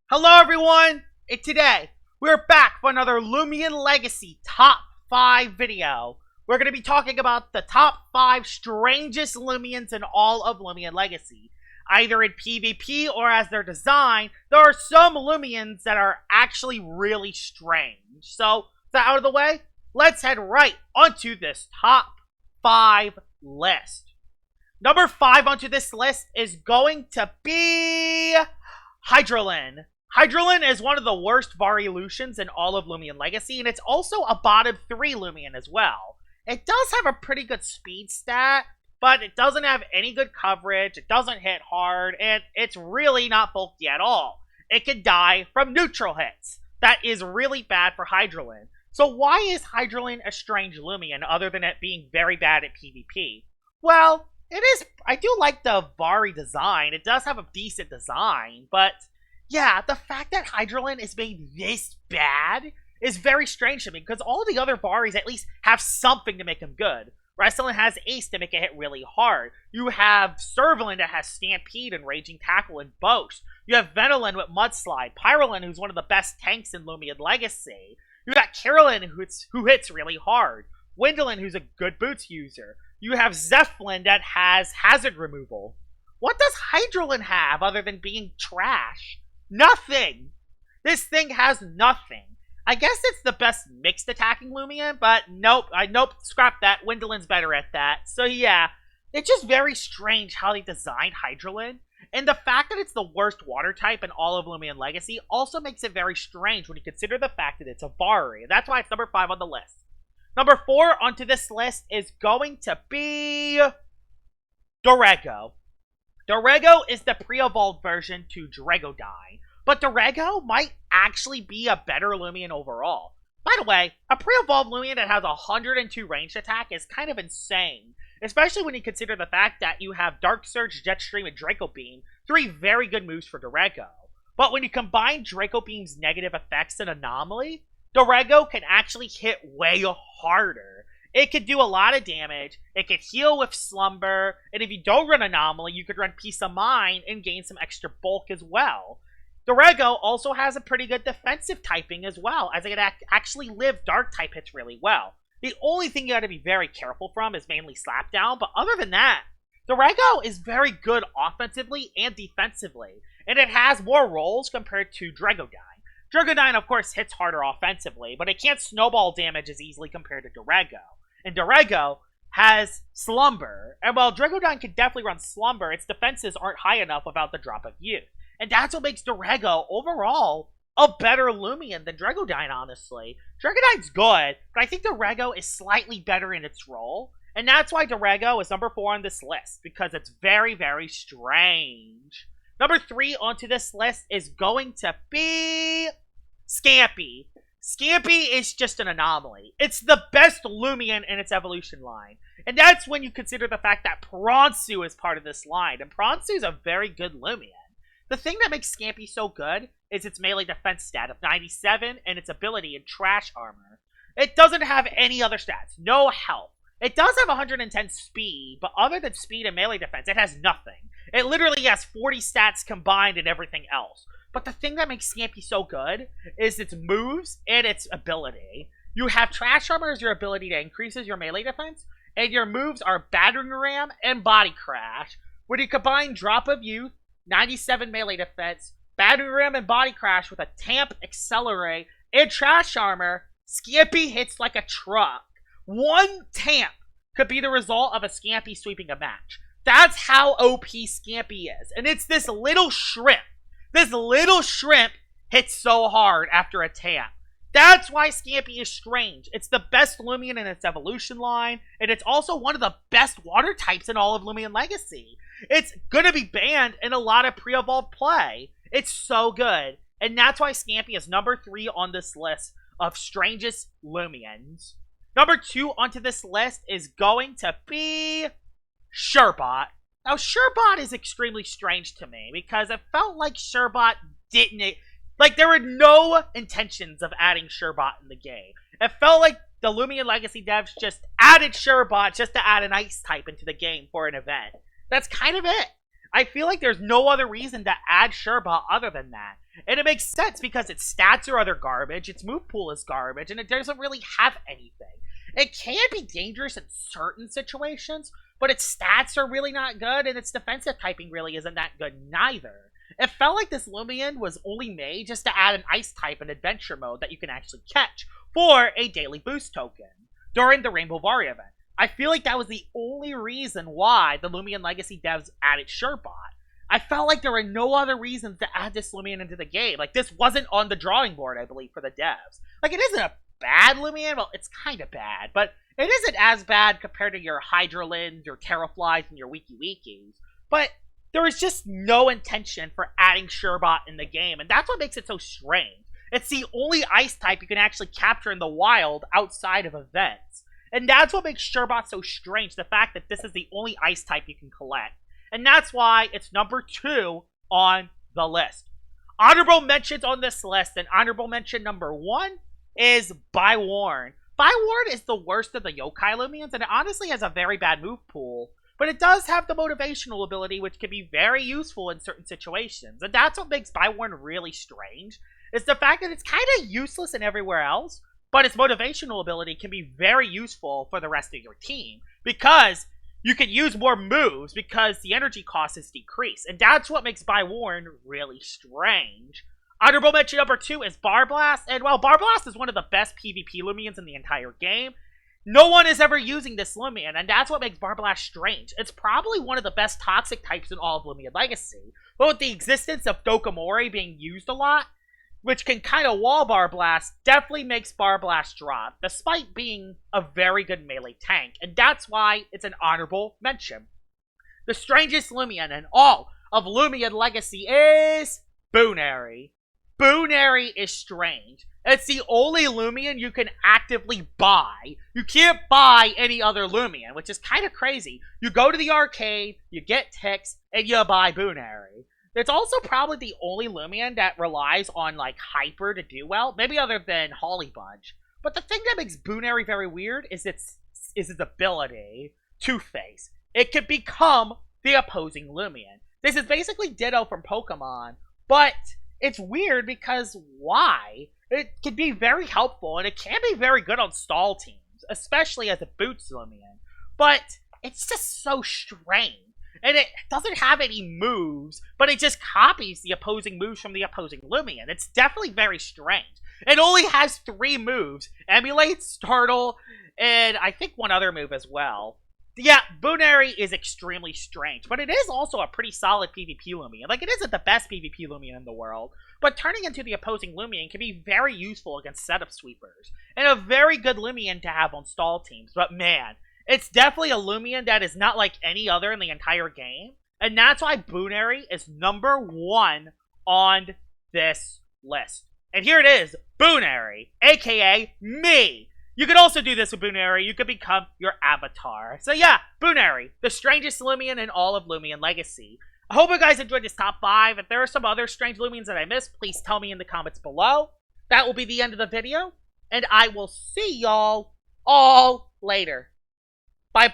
Hello everyone, and today we're back for another Loomian Legacy Top 5 video. We're going to be talking about the top 5 strangest Loomians in all of Loomian Legacy. Either in PvP or as their design, there are some Loomians that are actually really strange. So, with that out of the way, let's head right onto this top 5 list. Number 5 onto this list is going to be Hydran. Hydran is one of the worst Variolutions in all of Loomian Legacy, and it's also a bottom 3 Loomian as well. It does have a pretty good speed stat, but it doesn't have any good coverage, it doesn't hit hard, and it's really not bulky at all. It can die from neutral hits. That is really bad for Hydran. So why is Hydran a strange Loomian other than it being very bad at PvP? Well, it is. I do like the Vari design. It does have a decent design, but yeah, the fact that Hydran is made this bad is very strange to me, because all the other Varis at least have something to make him good. Wrestling has Ace to make it hit really hard. You have Servalin that has Stampede and Raging Tackle and Boast. You have Venolin with Mudslide. Pyrolin, who's one of the best tanks in Loomian Legacy. You got Carolyn, who hits really hard. Wendolin, who's a good boots user. You have Zeppelin that has Hazard Removal. What does Hydran have other than being trash? Nothing! This thing has nothing. I guess it's the best mixed attacking Loomian, but nope, scrap that. Wendolin's better at that. So yeah, it's just very strange how they designed Hydran, and the fact that it's the worst water type in all of Loomian Legacy also makes it very strange when you consider the fact that it's a Vari. That's why it's number 5 on the list. Number 4 onto this list is going to be Dorego. Dorego is the pre-evolved version to Dragodine, but Dorego might actually be a better Loomian overall. By the way, a pre-evolved Loomian that has 102 ranged attack is kind of insane, especially when you consider the fact that you have Dark Surge, Jetstream, and Draco Beam, 3 very good moves for Dorego. But when you combine Draco Beam's negative effects and Anomaly, Dorego can actually hit way harder. It could do a lot of damage, it could heal with Slumber, and if you don't run Anomaly, you could run Peace of Mind and gain some extra bulk as well. Dorego also has a pretty good defensive typing as well, as it can actually live Dark type hits really well. The only thing you gotta be very careful from is mainly Slapdown, but other than that, Dorego is very good offensively and defensively, and it has more rolls compared to Dragodine. Dragodine, of course, hits harder offensively, but it can't snowball damage as easily compared to Dorego. And Dorego has Slumber, and while Dragodine can definitely run Slumber, its defenses aren't high enough without the Drop of Youth. And that's what makes Dorego, overall, a better Loomian than Dragodine, honestly. Dragodine's good, but I think Dorego is slightly better in its role, and that's why Dorego is number 4 on this list, because it's very, very strange. Number 3 onto this list is going to be Scampy. Scampy is just an anomaly. It's the best Loomian in its evolution line. And that's when you consider the fact that Pronsu is part of this line. And Pronsu is a very good Loomian. The thing that makes Scampy so good is its melee defense stat of 97 and its ability in Trash Armor. It doesn't have any other stats. No health. It does have 110 speed, but other than speed and melee defense, it has nothing. It literally has 40 stats combined and everything else. But the thing that makes Scampy so good is its moves and its ability. You have Trash Armor as your ability that increases your melee defense, and your moves are Battering Ram and Body Crash. When you combine Drop of Youth, 97 melee defense, Battering Ram and Body Crash with a Tamp, Accelerate, and Trash Armor, Scampy hits like a truck. One Tamp could be the result of a Scampy sweeping a match. That's how OP Scampy is. And it's this little shrimp. This little shrimp hits so hard after a Tamp. That's why Scampy is strange. It's the best Loomian in its evolution line, and it's also one of the best water types in all of Loomian Legacy. It's gonna be banned in a lot of pre-evolved play. It's so good. And that's why Scampy is number 3 on this list of strangest Loomians. Number 2 onto this list is going to be Sherb. Now, Sherb is extremely strange to me because it felt like Sherb didn't... Like, there were no intentions of adding Sherb in the game. It felt like the Loomian Legacy devs just added Sherb just to add an ice type into the game for an event. That's kind of it. I feel like there's no other reason to add Sherb other than that. And it makes sense because its stats are other garbage, its move pool is garbage, and it doesn't really have anything. It can be dangerous in certain situations, but its stats are really not good, and its defensive typing really isn't that good neither. It felt like this Loomian was only made just to add an ice type in adventure mode that you can actually catch for a daily boost token during the Rainbow Varia event. I feel like that was the only reason why the Loomian Legacy devs added Sherbot. I felt like there were no other reasons to add this Loomian into the game. Like, this wasn't on the drawing board, I believe, for the devs. Like, it isn't a bad Loomian. Well, it's kind of bad, but it isn't as bad compared to your Hydralins, your Terraflies, and your Wiki-Wikis. But there is just no intention for adding Sherbot in the game, and that's what makes it so strange. It's the only ice type you can actually capture in the wild outside of events. And that's what makes Sherbot so strange, the fact that this is the only ice type you can collect. And that's why it's number 2 on the list. Honorable mentions on this list, and honorable mention number 1 is Boer. Boer is the worst of the Yokai Loomians, and it honestly has a very bad move pool. But it does have the motivational ability, which can be very useful in certain situations. And that's what makes Boer really strange, is the fact that it's kind of useless in everywhere else, but its motivational ability can be very useful for the rest of your team, because you can use more moves because the energy cost is decreased. And that's what makes Boer really strange. Honorable mention number 2 is Barblast. And while Barblast is one of the best PvP Loomians in the entire game, no one is ever using this Loomian, and that's what makes Barblast strange. It's probably one of the best toxic types in all of Loomian Legacy, but with the existence of Dokomori being used a lot, which can kind of wall Barblast, definitely makes Barblast drop, despite being a very good melee tank, and that's why it's an honorable mention. The strangest Loomian in all of Loomian Legacy is Boonary. Boonary is strange. It's the only Loomian you can actively buy. You can't buy any other Loomian, which is kind of crazy. You go to the arcade, you get ticks, and you buy Boonary. It's also probably the only Loomian that relies on, like, Hyper to do well, maybe other than Holly Bunch. But the thing that makes Boonary very weird is its ability, Two-Face. It can become the opposing Loomian. This is basically Ditto from Pokemon, but it's weird because why? It can be very helpful, and it can be very good on stall teams, especially as a boots Loomian. But it's just so strange. And it doesn't have any moves, but it just copies the opposing moves from the opposing Loomian. It's definitely very strange. It only has 3 moves. Emulate, Startle, and I think one other move as well. Yeah, Boonary is extremely strange, but it is also a pretty solid PvP Loomian. Like, it isn't the best PvP Loomian in the world, but turning into the opposing Loomian can be very useful against setup sweepers, and a very good Loomian to have on stall teams. But man, it's definitely a Loomian that is not like any other in the entire game, and that's why Boonary is number 1 on this list. And here it is, Boonary, aka me. You could also do this with Boonary. You could become your avatar. So yeah, Boonary, the strangest Loomian in all of Loomian Legacy. I hope you guys enjoyed this top 5. If there are some other strange Loomians that I missed, please tell me in the comments below. That will be the end of the video, and I will see y'all all later. Bye-bye!